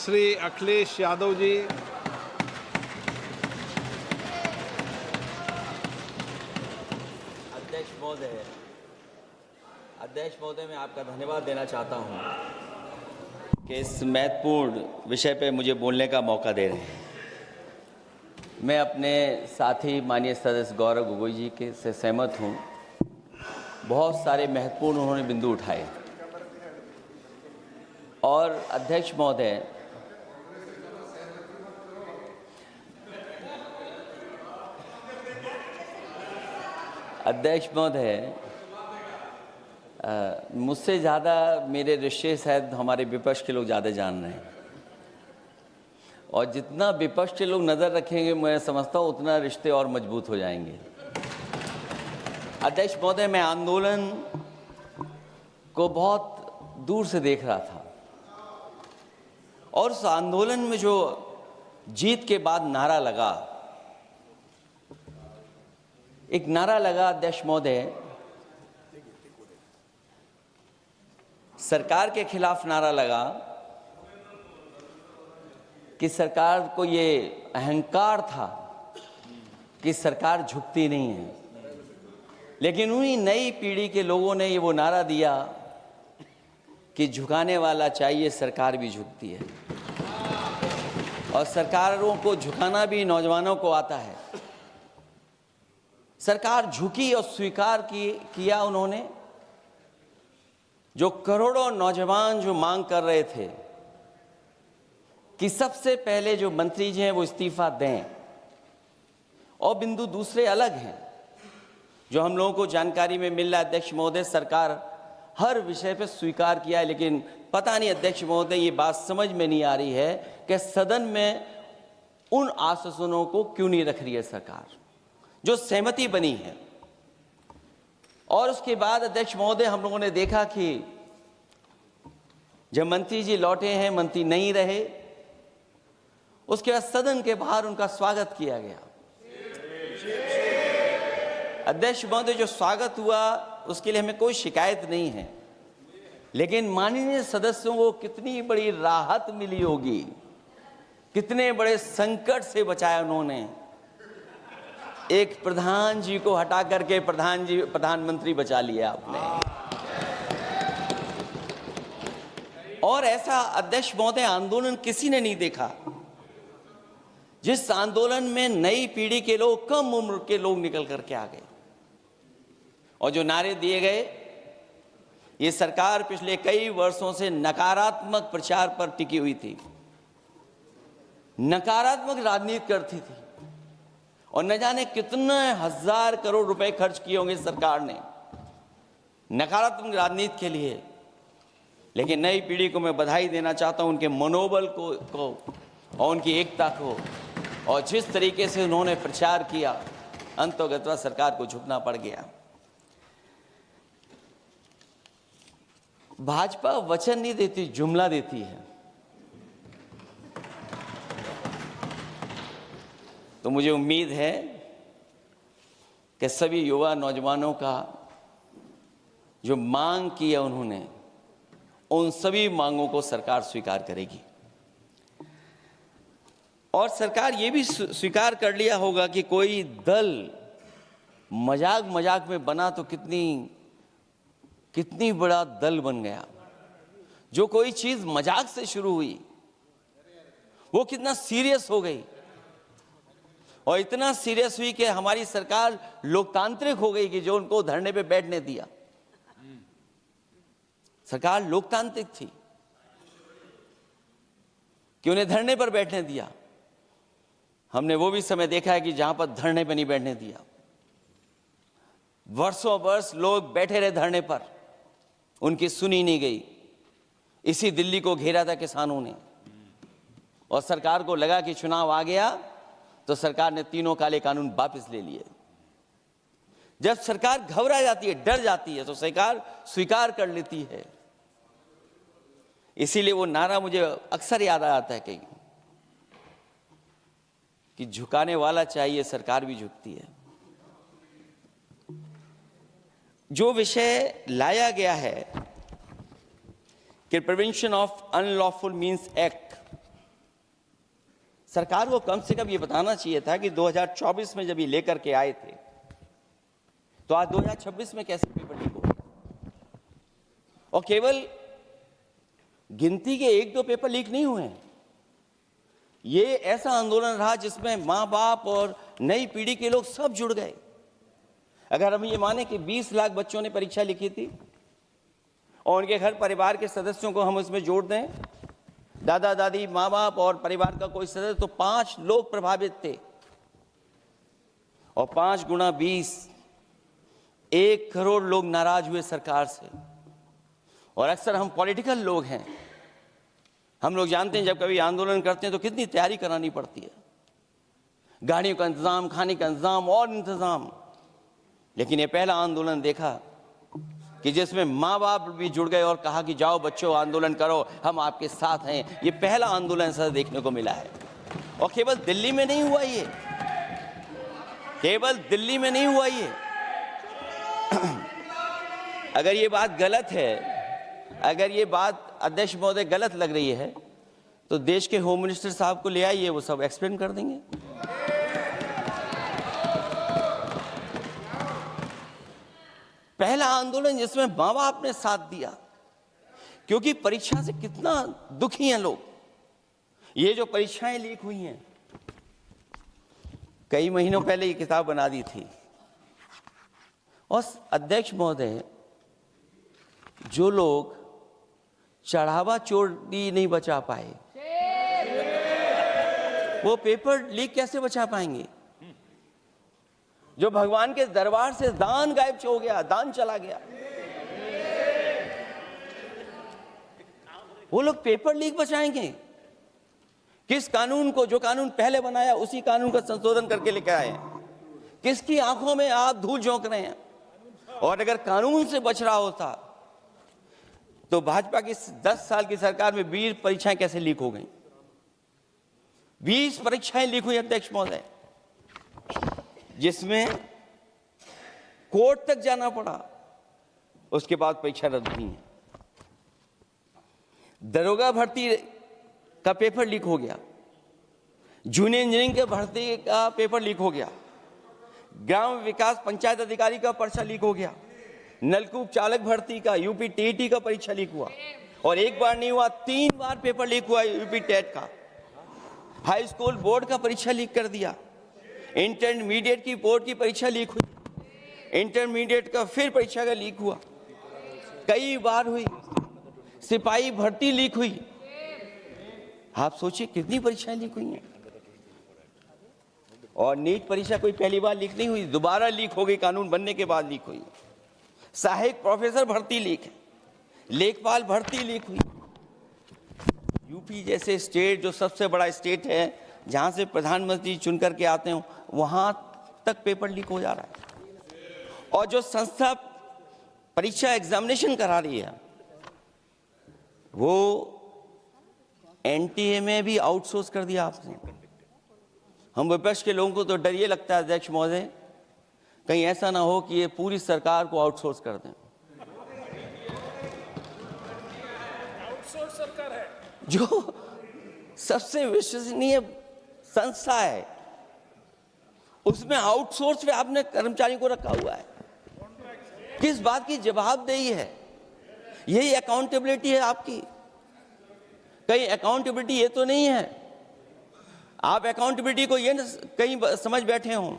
श्री अखिलेश यादव जी। अध्यक्ष महोदय, मैं आपका धन्यवाद देना चाहता हूं कि इस महत्वपूर्ण विषय पे मुझे बोलने का मौका दे रहे हैं। मैं अपने साथी माननीय सदस्य गौरव गोगोई जी के से सहमत हूं। बहुत सारे महत्वपूर्ण उन्होंने बिंदु उठाए और अध्यक्ष महोदय, मुझसे ज़्यादा मेरे रिश्ते शायद हमारे विपक्ष के लोग ज़्यादा जान रहे हैं और जितना विपक्ष के लोग नज़र रखेंगे मैं समझता हूँ उतना रिश्ते और मजबूत हो जाएंगे। अध्यक्ष महोदय, मैं आंदोलन को बहुत दूर से देख रहा था और उस आंदोलन में जो जीत के बाद नारा लगा, एक नारा लगा अध्यक्ष महोदय, सरकार के खिलाफ नारा लगा कि सरकार को ये अहंकार था कि सरकार झुकती नहीं है, लेकिन उन्हीं नई पीढ़ी के लोगों ने ये वो नारा दिया कि झुकाने वाला चाहिए, सरकार भी झुकती है और सरकारों को झुकाना भी नौजवानों को आता है। सरकार झुकी और स्वीकार किया उन्होंने। जो करोड़ों नौजवान जो मांग कर रहे थे कि सबसे पहले जो मंत्री जी हैं वो इस्तीफा दें, और बिंदु दूसरे अलग हैं जो हम लोगों को जानकारी में मिल रहा है। अध्यक्ष महोदय, सरकार हर विषय पे स्वीकार किया है, लेकिन पता नहीं अध्यक्ष महोदय ये बात समझ में नहीं आ रही है कि सदन में उन आश्वासनों को क्यों नहीं रख रही है सरकार, जो सहमति बनी है। और उसके बाद अध्यक्ष महोदय, हम लोगों ने देखा कि जब मंत्री जी लौटे हैं, मंत्री नहीं रहे, उसके बाद सदन के बाहर उनका स्वागत किया गया। अध्यक्ष महोदय, जो स्वागत हुआ उसके लिए हमें कोई शिकायत नहीं है, लेकिन माननीय सदस्यों को कितनी बड़ी राहत मिली होगी, कितने बड़े संकट से बचाया उन्होंने। एक प्रधान जी को हटा करके प्रधानमंत्री बचा लिया आपने। और ऐसा अध्यक्ष महोदय आंदोलन किसी ने नहीं देखा जिस आंदोलन में नई पीढ़ी के लोग, कम उम्र के लोग निकल करके आ गए और जो नारे दिए गए। ये सरकार पिछले कई वर्षों से नकारात्मक प्रचार पर टिकी हुई थी, नकारात्मक राजनीति करती थी और न जाने कितने हजार करोड़ रुपए खर्च किए होंगे सरकार ने नकारात्मक राजनीति के लिए। लेकिन नई पीढ़ी को मैं बधाई देना चाहता हूं, उनके मनोबल को और उनकी एकता को, और जिस तरीके से उन्होंने प्रचार किया, अंततः सरकार को झुकना पड़ गया। भाजपा वचन नहीं देती, जुमला देती है। तो मुझे उम्मीद है कि सभी युवा नौजवानों का जो मांग की है उन्होंने, उन सभी मांगों को सरकार स्वीकार करेगी। और सरकार ये भी स्वीकार कर लिया होगा कि कोई दल मजाक में बना तो कितनी बड़ा दल बन गया। जो कोई चीज मजाक से शुरू हुई वो कितना सीरियस हो गई, और इतना सीरियस हुई कि हमारी सरकार लोकतांत्रिक हो गई कि जो उनको धरने पे बैठने दिया। सरकार लोकतांत्रिक थी कि उन्हें धरने पर बैठने दिया। हमने वो भी समय देखा है कि जहां पर धरने पर नहीं बैठने दिया, वर्षों वर्ष लोग बैठे रहे धरने पर, उनकी सुनी नहीं गई। इसी दिल्ली को घेरा था किसानों ने, और सरकार को लगा कि चुनाव आ गया तो सरकार ने तीनों काले कानून वापस ले लिए। जब सरकार घबरा जाती है, डर जाती है, तो सरकार स्वीकार कर लेती है। इसीलिए वो नारा मुझे अक्सर याद आता है कि झुकाने वाला चाहिए, सरकार भी झुकती है। जो विषय लाया गया है कि prevention of unlawful means act, सरकार को कम से कम ये बताना चाहिए था कि 2024 में जब ये लेकर के आए थे तो आज 2026 में कैसे पेपर लीक हो गया। और केवल गिनती के 1-2 पेपर लीक नहीं हुए हैं, ये ऐसा आंदोलन रहा जिसमें माँ बाप और नई पीढ़ी के लोग सब जुड़ गए। अगर हम ये माने कि 20 लाख बच्चों ने परीक्षा लिखी थी और उनके घर परिवार के सदस्यों को हम इसमें जोड़ दें, दादा दादी, माँ बाप और परिवार का कोई सदस्य, तो 5 लोग प्रभावित थे। और 5 गुना 20, 1 करोड़ लोग नाराज हुए सरकार से। और अक्सर हम पॉलिटिकल लोग हैं, हम लोग जानते हैं जब कभी आंदोलन करते हैं तो कितनी तैयारी करानी पड़ती है, गाड़ियों का इंतजाम, खाने का इंतजाम और इंतजाम। लेकिन ये पहला आंदोलन देखा कि जिसमें माँ बाप भी जुड़ गए और कहा कि जाओ बच्चों आंदोलन करो, हम आपके साथ हैं। ये पहला आंदोलन ऐसा देखने को मिला है। और केवल दिल्ली में नहीं हुआ ये, केवल दिल्ली में नहीं हुआ ये। अगर ये बात गलत है, अगर ये बात अध्यक्ष महोदय गलत लग रही है तो देश के होम मिनिस्टर साहब को ले आइए, वो सब एक्सप्लेन कर देंगे। पहला आंदोलन जिसमें माँ बाप ने साथ दिया, क्योंकि परीक्षा से कितना दुखी हैं लोग। ये जो परीक्षाएं लीक हुई हैं, कई महीनों पहले ये किताब बना दी थी। और अध्यक्ष महोदय, जो लोग चढ़ावा चोरी नहीं बचा पाए, वो पेपर लीक कैसे बचा पाएंगे? जो भगवान के दरबार से दान गायब हो गया, दान चला गया, वो लोग पेपर लीक बचाएंगे? किस कानून को, जो कानून पहले बनाया उसी कानून का संशोधन करके लेकर आए हैं? किसकी आंखों में आप धूल झोंक रहे हैं? और अगर कानून से बच रहा होता तो भाजपा की 10 साल की सरकार में 20 परीक्षाएं कैसे लीक हो गई? 20 परीक्षाएं लीक हुई अध्यक्ष महोदय, जिसमें कोर्ट तक जाना पड़ा, उसके बाद परीक्षा रद्द हुई है। दरोगा भर्ती का पेपर लीक हो गया, जूनियर इंजीनियरिंग के भर्ती का पेपर लीक हो गया, ग्राम विकास पंचायत अधिकारी का पर्चा लीक हो गया, नलकूप चालक भर्ती का, यूपी टीईटी का परीक्षा लीक हुआ। और एक बार नहीं हुआ, 3 बार पेपर लीक हुआ यूपी टेट का। हाई स्कूल बोर्ड का परीक्षा लीक कर दिया, इंटरमीडिएट की बोर्ड की परीक्षा लीक हुई, इंटरमीडिएट का फिर परीक्षा का लीक हुआ, कई बार हुई। सिपाही भर्ती लीक हुई। आप सोचिए कितनी परीक्षाएं लीक हुई हैं। और नीट परीक्षा कोई पहली बार लीक नहीं हुई, दोबारा लीक हो गई, कानून बनने के बाद लीक हुई। सहायक प्रोफेसर भर्ती लीक है, लेखपाल भर्ती लीक हुई। यूपी जैसे स्टेट, जो सबसे बड़ा स्टेट है, जहां से प्रधानमंत्री चुन करके आते हो, वहां तक पेपर लीक हो जा रहा है। और जो संस्था परीक्षा एग्जामिनेशन करा रही है, वो एनटीए में भी आउटसोर्स कर दिया आपने। हम विपक्ष के लोगों को तो डर ये लगता है अध्यक्ष महोदय, कहीं ऐसा ना हो कि ये पूरी सरकार को आउटसोर्स कर दें। आउटसोर्स सरकार है, जो सबसे विश्वसनीय संस्था है, उसमें आउटसोर्स पे आपने कर्मचारी को रखा हुआ है। किस बात की जवाबदेही है? यही अकाउंटेबिलिटी है आपकी? कहीं अकाउंटेबिलिटी ये तो नहीं है, आप अकाउंटेबिलिटी को ये कहीं समझ बैठे हो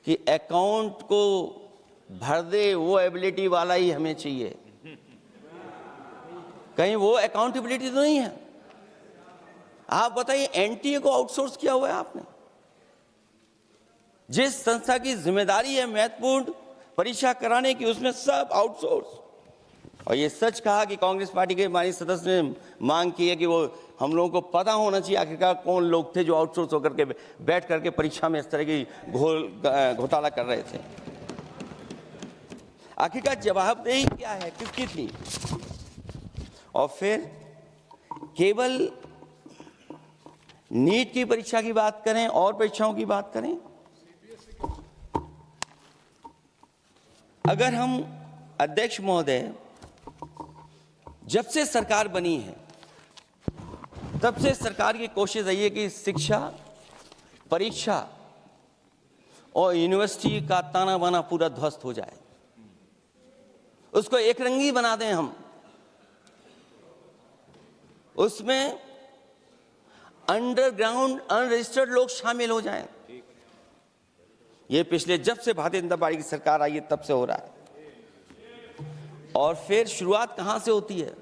कि अकाउंट को भर दे वो एबिलिटी वाला ही हमें चाहिए? कहीं वो अकाउंटेबिलिटी तो नहीं है। आप बताइए, एनटीए को आउटसोर्स किया हुआ है आपने। जिस संस्था की जिम्मेदारी है महत्वपूर्ण परीक्षा कराने की, उसमें सब आउटसोर्स। और ये सच कहा कि कांग्रेस पार्टी के माननीय सदस्य ने मांग की है कि वो हम लोगों को पता होना चाहिए आखिरकार कौन लोग थे जो आउटसोर्स होकर के बैठ करके परीक्षा में इस तरह की घोटाला कर रहे थे। आखिरकार जवाबदेही क्या है, किसकी थी? और फिर केवल नीट की परीक्षा की बात करें और परीक्षाओं की बात करें, अगर हम अध्यक्ष महोदय, जब से सरकार बनी है तब से सरकार की कोशिश रही है कि शिक्षा, परीक्षा और यूनिवर्सिटी का ताना बाना पूरा ध्वस्त हो जाए, उसको एक रंगी बना दें हम, उसमें अंडरग्राउंड अनरजिस्टर्ड लोग शामिल हो जाएं। ये पिछले जब से भारतीय जनता पार्टी की सरकार आई है तब से हो रहा है। और फिर शुरुआत कहां से होती है?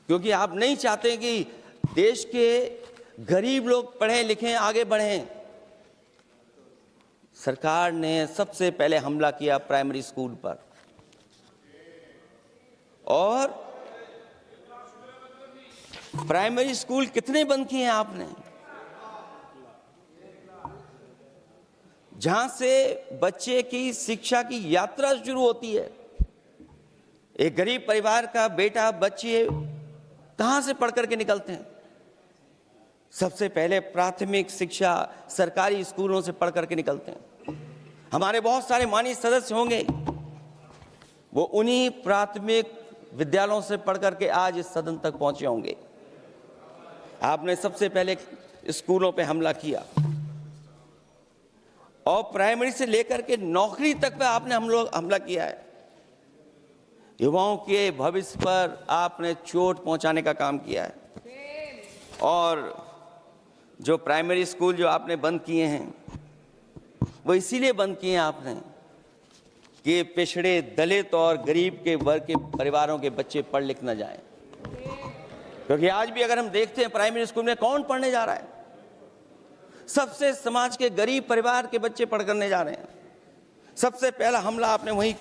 क्योंकि आप नहीं चाहते कि देश के गरीब लोग पढ़ें लिखें आगे बढ़ें। सरकार ने सबसे पहले हमला किया प्राइमरी स्कूल पर, और प्राइमरी स्कूल कितने बंद किए हैं आपने? जहां से बच्चे की शिक्षा की यात्रा शुरू होती है। एक गरीब परिवार का बेटा, बच्चे कहां से पढ़ करके निकलते हैं? सबसे पहले प्राथमिक शिक्षा सरकारी स्कूलों से पढ़ करके निकलते हैं। हमारे बहुत सारे माननीय सदस्य होंगे, वो उन्हीं प्राथमिक विद्यालयों से पढ़ करके आज इस सदन तक पहुंचे होंगे। आपने सबसे पहले स्कूलों पे हमला किया, और प्राइमरी से लेकर के नौकरी तक पे आपने हमला किया है। युवाओं के भविष्य पर आपने चोट पहुंचाने का काम किया है। और जो प्राइमरी स्कूल जो आपने बंद किए हैं, वो इसीलिए बंद किए हैं आपने कि पिछड़े, दलित और गरीब के वर्ग के परिवारों के बच्चे पढ़ लिख न जाएं। क्योंकि आज भी अगर हम देखते हैं प्राइमरी स्कूल में कौन पढ़ने जा रहा है? सबसे समाज के गरीब परिवार के बच्चे पढ़ करने जा रहे हैं। सबसे पहला हमला आपने वही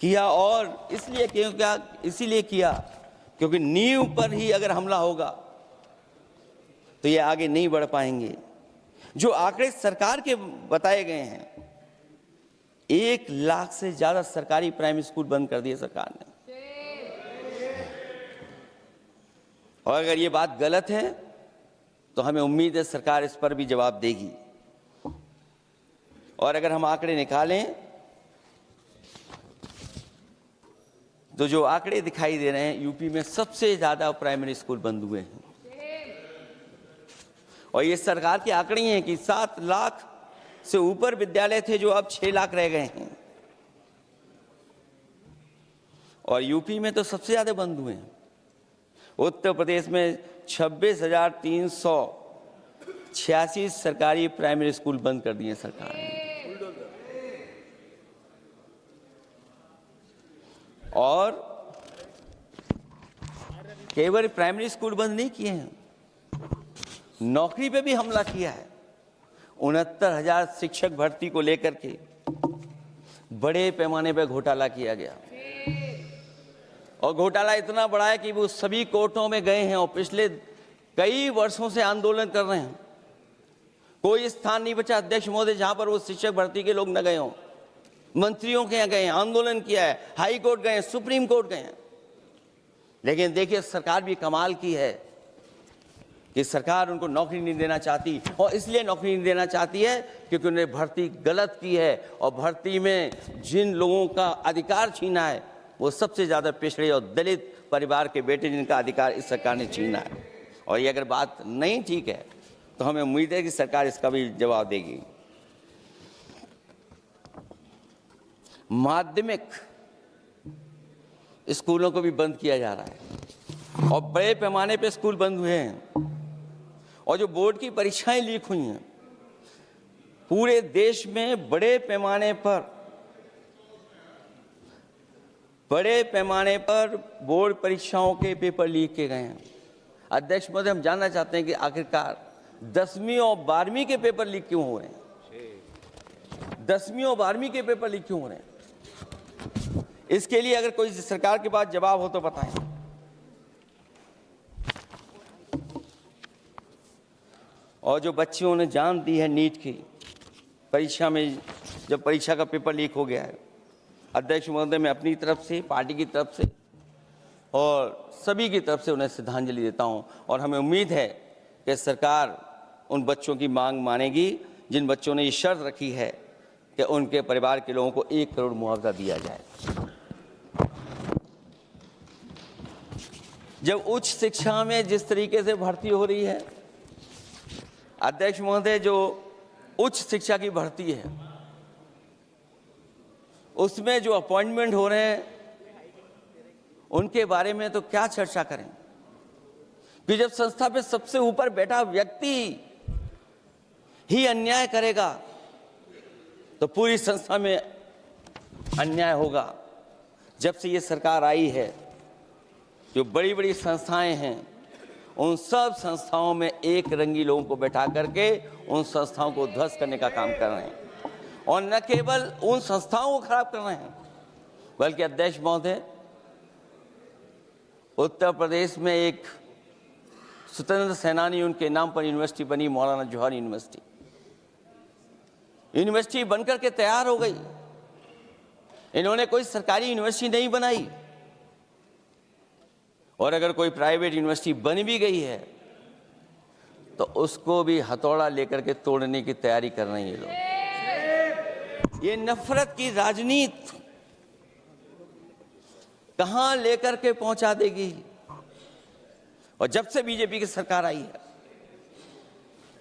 किया, और इसीलिए किया क्योंकि नींव पर ही अगर हमला होगा तो ये आगे नहीं बढ़ पाएंगे। जो आंकड़े सरकार के बताए गए हैं, 1 लाख से ज्यादा सरकारी प्राइमरी स्कूल बंद कर दिए सरकार ने। और अगर ये बात गलत है तो हमें उम्मीद है सरकार इस पर भी जवाब देगी। और अगर हम आंकड़े निकालें तो जो आंकड़े दिखाई दे रहे हैं, यूपी में सबसे ज्यादा प्राइमरी स्कूल बंद हुए हैं। और ये सरकार के आंकड़े हैं कि 7 लाख से ऊपर विद्यालय थे जो अब 6 लाख रह गए हैं। और यूपी में तो सबसे ज्यादा बंद हुए हैं। उत्तर प्रदेश में 26,386 सरकारी प्राइमरी स्कूल बंद कर दिए सरकार ने। और केवल प्राइमरी स्कूल बंद नहीं किए हैं, नौकरी पे भी हमला किया है। 69,000 शिक्षक भर्ती को लेकर के बड़े पैमाने पर घोटाला किया गया। और घोटाला इतना बड़ा है कि वो सभी कोर्टों में गए हैं और पिछले कई वर्षों से आंदोलन कर रहे हैं। कोई स्थान नहीं बचा अध्यक्ष महोदय जहां पर वो शिक्षक भर्ती के लोग न गए हों। मंत्रियों के यहाँ गए, आंदोलन किया है, हाई कोर्ट गए, सुप्रीम कोर्ट गए। लेकिन देखिए सरकार भी कमाल की है कि सरकार उनको नौकरी नहीं देना चाहती। और इसलिए नौकरी नहीं देना चाहती है क्योंकि उन्होंने भर्ती गलत की है, और भर्ती में जिन लोगों का अधिकार छीना है वो सबसे ज़्यादा पिछड़े और दलित परिवार के बेटे, जिनका अधिकार इस सरकार ने छीना है। और ये अगर बात नहीं ठीक है तो हमें उम्मीद है कि सरकार इसका भी जवाब देगी। माध्यमिक स्कूलों को भी बंद किया जा रहा है, और बड़े पैमाने पे स्कूल बंद हुए हैं। और जो बोर्ड की परीक्षाएं लीक हुई हैं, पूरे देश में बड़े पैमाने पर बोर्ड परीक्षाओं के पेपर लीक किए गए हैं। अध्यक्ष महोदय, हम जानना चाहते हैं कि आखिरकार 10वीं और 12वीं के पेपर लीक क्यों हो रहे हैं? 10वीं और 12वीं के पेपर लीक क्यों हो रहे हैं? इसके लिए अगर कोई सरकार के पास जवाब हो तो बताएं। और जो बच्चियों ने जान दी है नीट की परीक्षा में, जब परीक्षा का पेपर लीक हो गया है, अध्यक्ष महोदय, मैं अपनी तरफ से, पार्टी की तरफ से और सभी की तरफ से उन्हें श्रद्धांजलि देता हूं। और हमें उम्मीद है कि सरकार उन बच्चों की मांग मानेगी जिन बच्चों ने ये शर्त रखी है कि उनके परिवार के लोगों को 1 करोड़ मुआवजा दिया जाए। जब उच्च शिक्षा में जिस तरीके से भर्ती हो रही है, अध्यक्ष महोदय, जो उच्च शिक्षा की भर्ती है उसमें जो अपॉइंटमेंट हो रहे हैं उनके बारे में तो क्या चर्चा करें कि जब संस्था पे सबसे ऊपर बैठा व्यक्ति ही अन्याय करेगा तो पूरी संस्था में अन्याय होगा। जब से ये सरकार आई है, जो बड़ी बड़ी संस्थाएं हैं उन सब संस्थाओं में एक रंगी लोगों को बैठा करके उन संस्थाओं को ध्वस्त करने का काम कर रहे हैं, और न केवल उन संस्थाओं को खराब कर रहे हैं बल्कि अध्यक्ष महोदय, उत्तर प्रदेश में एक स्वतंत्र सेनानी, उनके नाम पर यूनिवर्सिटी बनी, मौलाना जौहर यूनिवर्सिटी। यूनिवर्सिटी बनकर के तैयार हो गई। इन्होंने कोई सरकारी यूनिवर्सिटी नहीं बनाई, और अगर कोई प्राइवेट यूनिवर्सिटी बन भी गई है तो उसको भी हथौड़ा लेकर के तोड़ने की तैयारी कर रहे हैं ये लोग। ये नफरत की राजनीति कहां लेकर के पहुंचा देगी। और जब से बीजेपी की सरकार आई है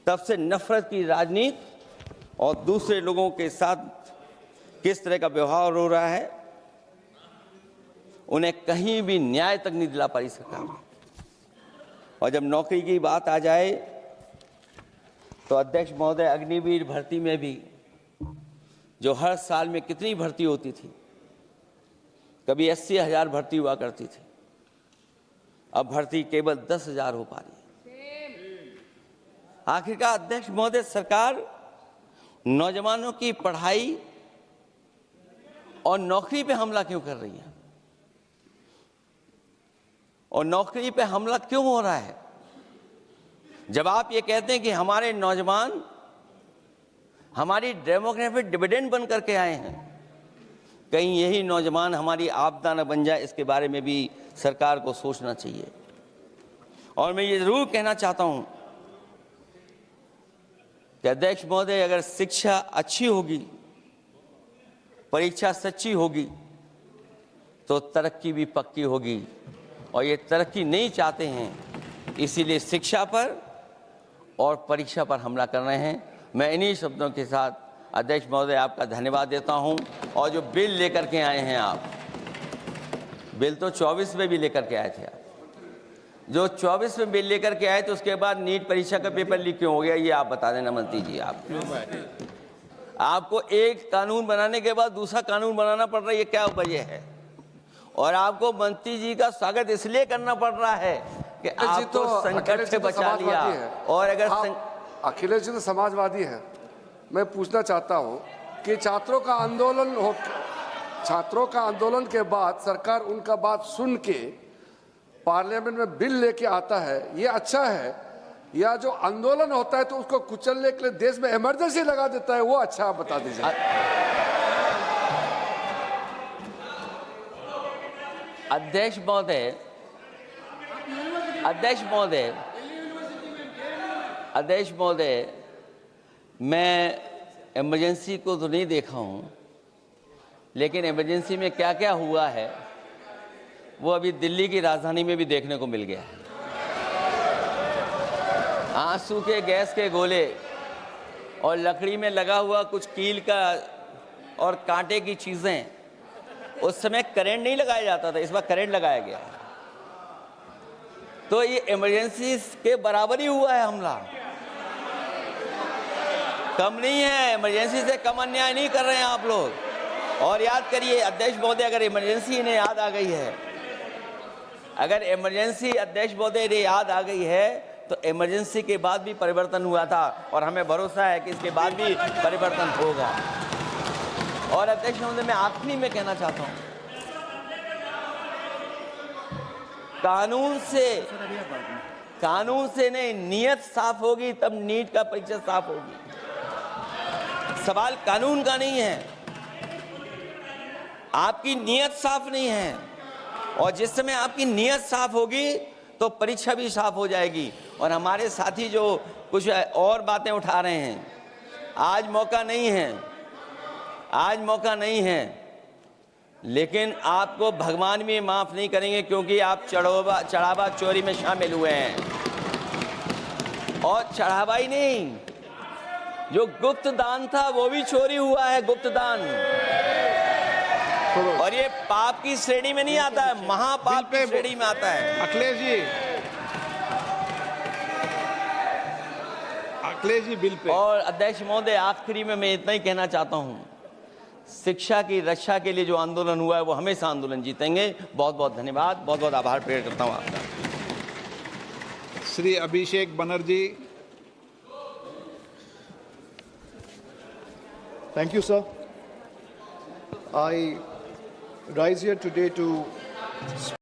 तब से नफरत की राजनीति और दूसरे लोगों के साथ किस तरह का व्यवहार हो रहा है, उन्हें कहीं भी न्याय तक नहीं दिला पाई सरकार। और जब नौकरी की बात आ जाए तो अध्यक्ष महोदय, अग्निवीर भर्ती में भी जो हर साल में कितनी भर्ती होती थी, कभी 80,000 भर्ती हुआ करती थी, अब भर्ती केवल 10,000 हो पा रही है। आखिरकार अध्यक्ष महोदय, सरकार नौजवानों की पढ़ाई और नौकरी पे हमला क्यों कर रही है, और नौकरी पे हमला क्यों हो रहा है? जब आप ये कहते हैं कि हमारे नौजवान हमारी डेमोग्राफिक डिविडेंड बन करके आए हैं, कहीं यही नौजवान हमारी आपदा न बन जाए, इसके बारे में भी सरकार को सोचना चाहिए। और मैं ये जरूर कहना चाहता हूं कि अध्यक्ष महोदय, अगर शिक्षा अच्छी होगी, परीक्षा सच्ची होगी, तो तरक्की भी पक्की होगी। और ये तरक्की नहीं चाहते हैं, इसीलिए शिक्षा पर और परीक्षा पर हमला कर रहे हैं। मैं इन्हीं शब्दों के साथ अध्यक्ष महोदय आपका धन्यवाद देता हूं। और जो बिल लेकर के आए हैं आप, बिल तो 24 में भी लेकर के आए थे आप, जो 24 में बिल लेकर के आए तो उसके बाद नीट परीक्षा का पेपर लीक क्यों हो गया, ये आप बता देना मंत्री जी। आपको एक कानून बनाने के बाद दूसरा कानून बनाना पड़ रहा है, ये क्या वजह है? और आपको मंत्री जी का स्वागत इसलिए करना पड़ रहा है कि आपको संकट से बचा लिया। और अगर अखिलेश जी तो समाजवादी है। मैं पूछना चाहता हूं कि छात्रों का आंदोलन के बाद सरकार उनका बात सुन के पार्लियामेंट में बिल लेके आता है, ये अच्छा है, या जो आंदोलन होता है तो उसको कुचलने के लिए देश में इमरजेंसी लगा देता है, वो अच्छा? आप बता दीजिए। अध्यक्ष महोदय, मैं इमरजेंसी को तो नहीं देखा हूँ, लेकिन इमरजेंसी में क्या क्या हुआ है वो अभी दिल्ली की राजधानी में भी देखने को मिल गया है। आंसू के गैस के गोले और लकड़ी में लगा हुआ कुछ कील का और कांटे की चीज़ें, उस समय करंट नहीं लगाया जाता था, इस बार करंट लगाया गया है। तो ये इमरजेंसी के बराबर ही हुआ है हमला, कम नहीं है। इमरजेंसी से कम अन्याय नहीं कर रहे हैं आप लोग। और याद करिए अध्यक्ष महोदय, अगर इमरजेंसी इन्हें याद आ गई है, अगर इमरजेंसी अध्यक्ष महोदय इन्हें याद आ गई है तो इमरजेंसी के बाद भी परिवर्तन हुआ था, और हमें भरोसा है कि इसके बाद भी परिवर्तन होगा। और अध्यक्ष महोदय, मैं आखिरी में कहना चाहता हूं, कानून से नहीं, नियत साफ होगी तब नीट का परीक्षा साफ होगी। सवाल कानून का नहीं है, आपकी नियत साफ नहीं है। और जिस समय आपकी नियत साफ होगी तो परीक्षा भी साफ हो जाएगी। और हमारे साथी जो कुछ और बातें उठा रहे हैं, आज मौका नहीं है लेकिन आपको भगवान भी माफ नहीं करेंगे, क्योंकि आप चढ़ावा चोरी में शामिल हुए हैं। और चढ़ावा ही नहीं, जो गुप्त दान था वो भी चोरी हुआ है, गुप्त दान। और ये पाप की श्रेणी में नहीं आता है, महापाप की श्रेणी में आता है। Akhilesh ji bill pay. और अध्यक्ष महोदय, आखिरी में मैं इतना ही कहना चाहता हूं, शिक्षा की रक्षा के लिए जो आंदोलन हुआ है वो हमेशा आंदोलन जीतेंगे। बहुत बहुत धन्यवाद, बहुत बहुत आभार प्रकट करता हूं आपका। Shri Abhishek Banerjee. Thank you, sir. I rise here today to